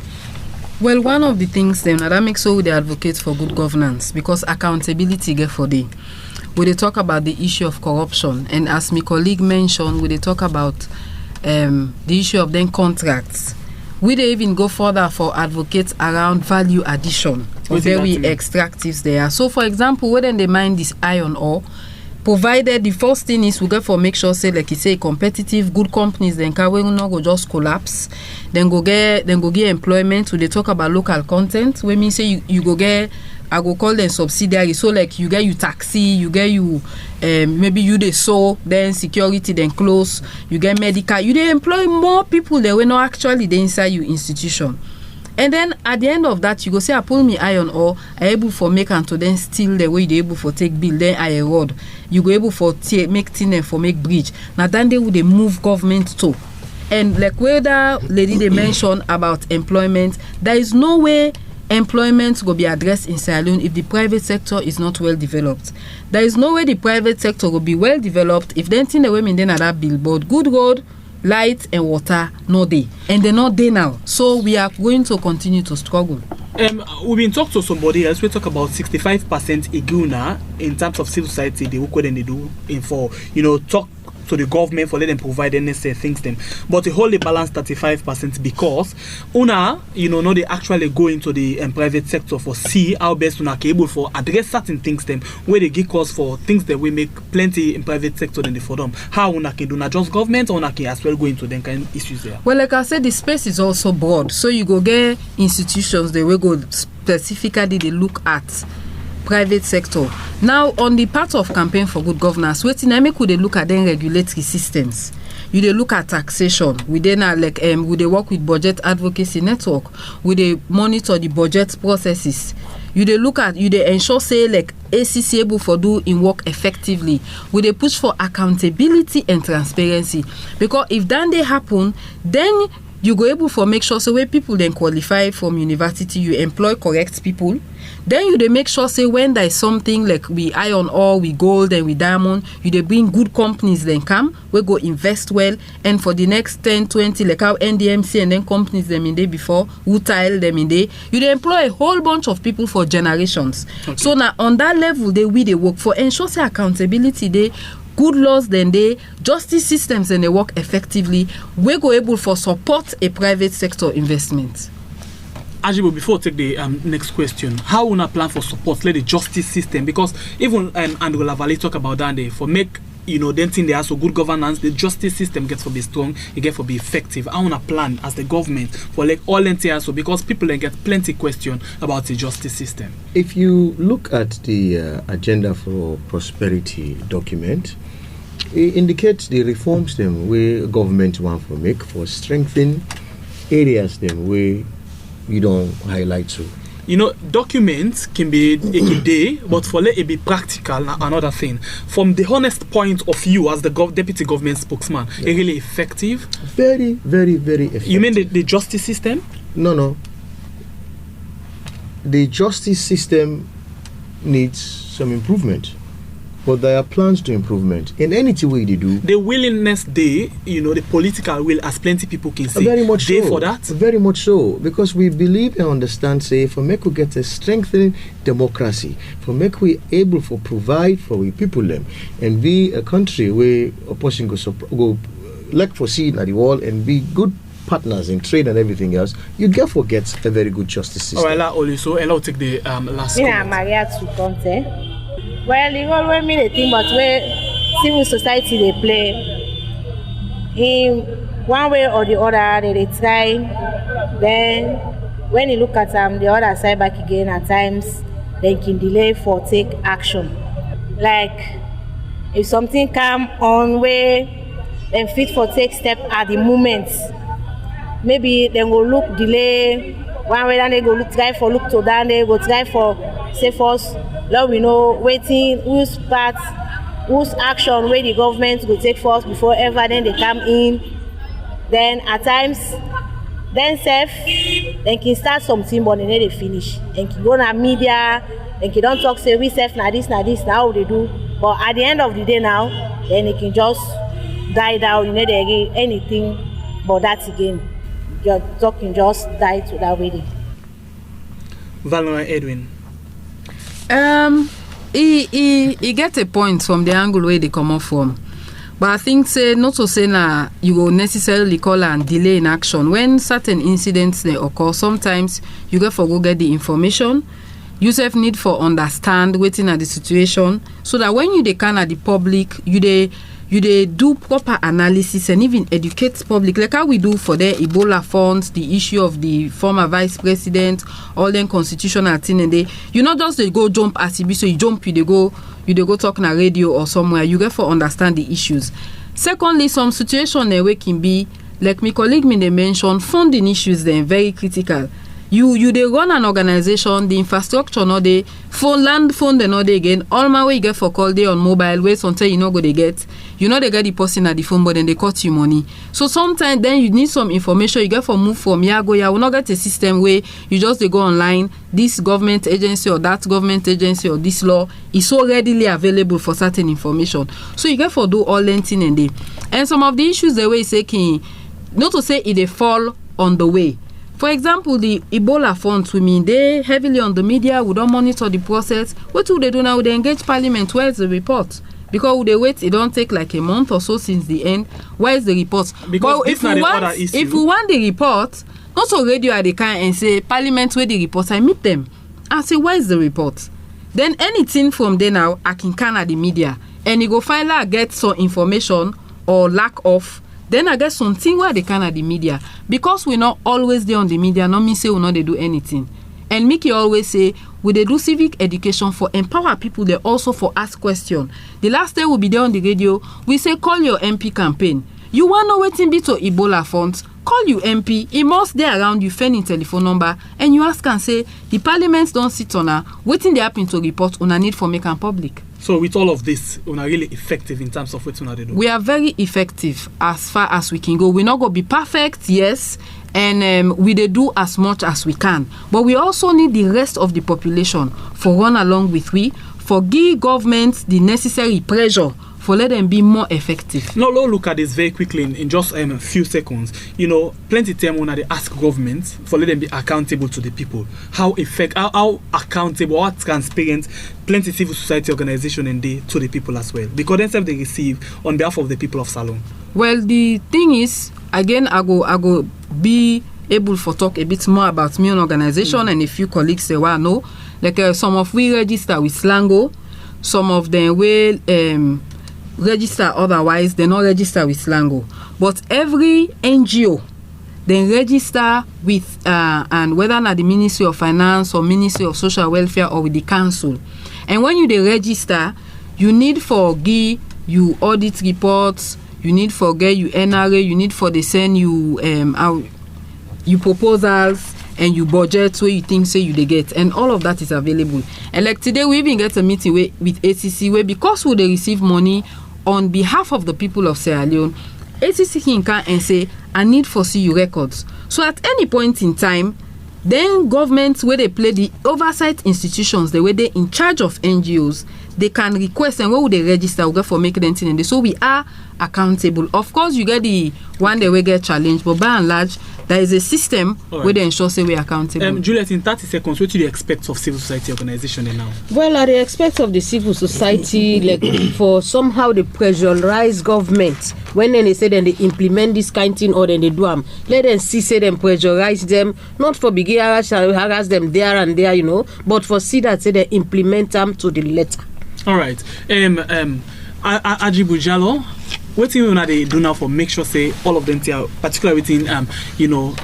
Well, one of the things then that makes so they advocate for good governance because accountability get for them. We they talk about the issue of corruption, and as my colleague mentioned, we they talk about the issue of then contracts. We they even go further for advocates around value addition, very extractives there. So, for example, when they mine this iron ore, provided the first thing is we get for make sure say like you say competitive good companies then can we not go just collapse, then go get employment. So they talk about local content. When me say you go get. I go call them subsidiary. So like you get you taxi, you get you maybe you they so then security then close, you get medical, you they employ more people that were not actually they inside your institution. And then at the end of that you go say I pull me iron ore, I able for make and to then steal the way they able for take bill, then I road. You go able for make tin for make bridge. Now then they would they move government to. And like where the lady they mentioned about employment, there is no way employment will be addressed in Sierra Leone if the private sector is not well developed. There is no way the private sector will be well developed if then the women then at that billboard, good road, light and water, no day. And they're not there now. So we are going to continue to struggle. We've been talking to somebody else. We talk about 65% Iguna in terms of civil society, the work they do in for, talk to the government for let them provide the necessary things them. But the wholly balance 35% because una, no they actually go into the private sector for see how best una can able for address certain things them where they give cause for things that we make plenty in private sector than they for them. How una can do not just government or una can as well go into them kind of issues there. Well, like I said, the space is also broad. So you go get institutions they will go specifically they look at private sector. Now, on the part of campaign for good governance, wetin I make we dey look at then regulatory systems. You dey look at taxation. We dey now we dey work with budget advocacy network. We dey monitor the budget processes. You dey ensure say like ACC able for do in work effectively. We dey push for accountability and transparency because if that dey happen, then you go able for make sure so where people then qualify from university, you employ correct people. Then you they make sure say when there is something like we iron ore, we gold and we diamond, you they bring good companies then come, we go invest well, and for the next 10, 20, like how NDMC and then companies them in day before, who tile them in day, you they employ a whole bunch of people for generations. Okay. So now on that level they work for ensure say accountability they good laws then they justice systems and they work effectively, we go able for support a private sector investment. Ajibo, before I take the next question, how una plan for support let the justice system, because even Andrew Lavalley talk about that day for make then thing they have so good governance, the justice system gets to be strong, it gets to be effective. How una plan as the government for like all NTR so because people then get plenty question about the justice system. If you look at the agenda for prosperity document, it indicates the reforms them where government want to make for strengthen areas them where you don't highlight so. Documents can be a day, but for let it be practical, another thing. From the honest point of view as the deputy government spokesman, yeah. It really effective? Very, very, very effective. You mean the justice system? No. The justice system needs some improvement. But there are plans to improvement in any way they do. The willingness the political will, as plenty people can see. Very much so. For that? Very much so. Because we believe and understand, say, for make we get a strengthening democracy, for make we able for provide for we people them, and be a country where a person go like for seeing at the wall and be good partners in trade and everything else, you therefore get a very good justice system. Ella will take the last comment. Maria to content. Well, the role wey me dey think about wey civil society dey play in one way or the other, they dey try. Then when you look at the other side back again, at times they can delay for take action. Like if something come on where they fit for take step at the moment, maybe they go look delay one way, then they go look to that, they go try for say first. Now we know waiting whose action where the government will take first before ever then they come in. Then at times then they can start something but then they finish. They can go on media, they can don't talk say we self na this now they do. But at the end of the day now, then they can just die down, they get anything but that again. Your talking just die to that way. Valerie Edwin. He get a point from the angle where they come off from. But I think say not to say na you will necessarily call and delay in action. When certain incidents they occur, sometimes you get for go get the information. You self need for understand waiting at the situation so that when you dey can at the public, you dey do proper analysis and even educate public like how we do for the Ebola funds, the issue of the former vice president, all them constitutional thing, and you not just they go jump as it be, so you jump, you go talk on a radio or somewhere. You get for understand the issues. Secondly, some situation where can be like my colleague they mentioned, funding issues then very critical. You they run an organization, the infrastructure no they phone they no they again. All my way you get for call day on mobile where sometimes you know go they get. You know they get the person at the phone but then they cut you money. So sometimes then you need some information, you get for move from here go here. We not get a system where you just they go online, this government agency or that government agency or this law is so readily available for certain information. So you get for do all lenting and they. And some of the issues the way say can not to say it they fall on the way. For example, the Ebola funds, they heavily on the media, we don't monitor the process. What do they do now? They engage Parliament. Where is the report? Because they wait, it don't take like a month or so since the end. Where is the report? Because but if we want the report, not so radio at the kind and say, Parliament, where the report, I meet them. I say, where is the report? Then anything from there now, I can at the media. And you go finally get some information or lack of. Then I get something where they can at the media. Because we're not always there on the media, not mean say we not they do anything. And Mickey always say, we they do civic education for empower people, they also for ask question. The last day we'll be there on the radio, we say call your MP campaign. You want to waiting be to Ebola funds, call you MP, he must there around you, find in telephone number, and you ask and say, the parliaments don't sit on her, waiting they happen to report on a need for making public. So with all of this, we are really effective in terms of what we do. We are very effective as far as we can go. We're not going to be perfect, yes, and we do as much as we can. But we also need the rest of the population for run along with we, for give government the necessary pressure for let them be more effective. Now, let's look at this very quickly in just a few seconds. You know, plenty of time when they ask government for let them be accountable to the people. How accountable, how transparent, plenty civil society organization and they to the people as well. Because themselves they receive on behalf of the people of Salone. Well, the thing is, again, I go be able to talk a bit more about my own organization and a few colleagues say, well, no, like some of we register with Slango, some of them will register otherwise, they not register with Slango. But every NGO then register with and whether not the Ministry of Finance or Ministry of Social Welfare or with the council. And when you they register, you need for give you audit reports, you need for get you NRA, you need for they send you you proposals and you budget where you think say you they get, and all of that is available. And like today we even get a meeting with ACC where because we they receive money on behalf of the people of Sierra Leone, ACC can come and say, I need for CU records. So at any point in time, then governments where they play the oversight institutions, the way they in charge of NGOs, they can request and where would they register we get for making anything and so we are accountable. Of course, you get the one day we get challenged, but by and large, there is a system where they ensure say we are accountable. Juliet, in 30 seconds, what do you expect of civil society organization now? Well, I expect of the civil society like for somehow they pressurize government when they say then they implement this kind of thing or then they do them. Let them see say them pressurize them, not for big harass them there and there, but for see that say they implement them to the letter. All right. Ajibu Jalo, what do you they do now for make sure say all of them tell, particularly within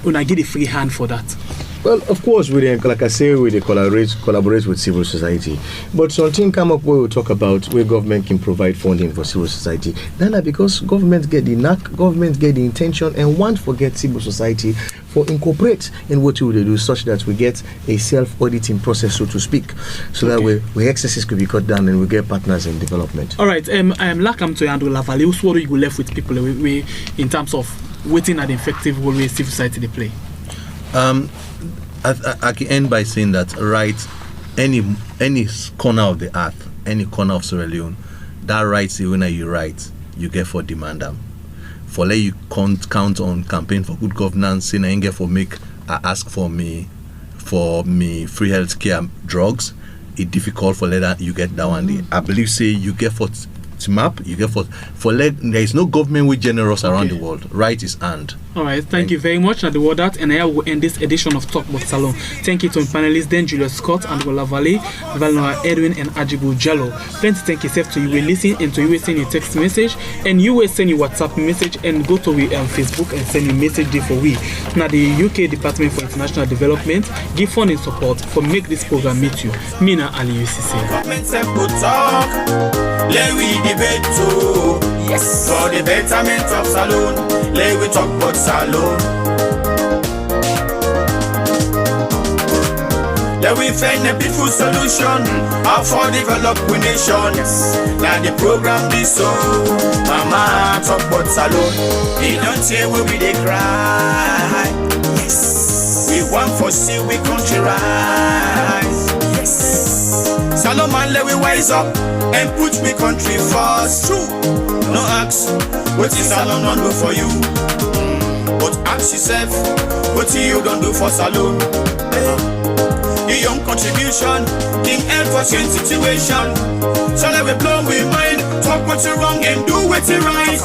una get a free hand for that? Well, of course, like I say, we collaborate with civil society. But something come up where we talk about where government can provide funding for civil society. Then because government get the knack, government get the intention, and want forget civil society for incorporate in what we do, such that we get a self-auditing process, so to speak, so that we excesses could be cut down and we get partners in development. All right. Lakam to Andrew Lavalley, what do you left with people in terms of waiting at the effective role where civil society they play? I can end by saying that any corner of the earth, any corner of Sierra Leone, that rights when you right, you get for demand them. For let you count on campaign for good governance, saying I get for make ask for me free health care drugs. It's difficult for let you get that one day. I believe say you get for map, you get for let there is no government with generous around the world. Right is earned. All right, thank you very much. Now the word that, and I will end this edition of Talk About Salon. Thank you to my panelists, then Julius Scott, Angola Valley, Valnoa Edwin, and Ajibu Jallo. Plenty thank yourself to you will listen and to you will send your text message, and you will send your WhatsApp message, and go to Facebook and send your message there for we. Now the UK Department for International Development give funding support for make this program meet you. Mina Ali UCC. Let we debate too. Yes. For the betterment of Salone, let we talk about Salone. Let we find a beautiful solution for develop we nation. Yes. Now the program be so. Mama talk about Salone. They don't say we be they cry. Yes. We want for see we country rise. Yes. Salome man, let we wise up and put me country first. True. No ask, what is Salome don't do for you? But ask yourself, what you don't do for Salome? The young contribution, King help for change situation. So let we blow we mind, talk what's wrong and do what's right.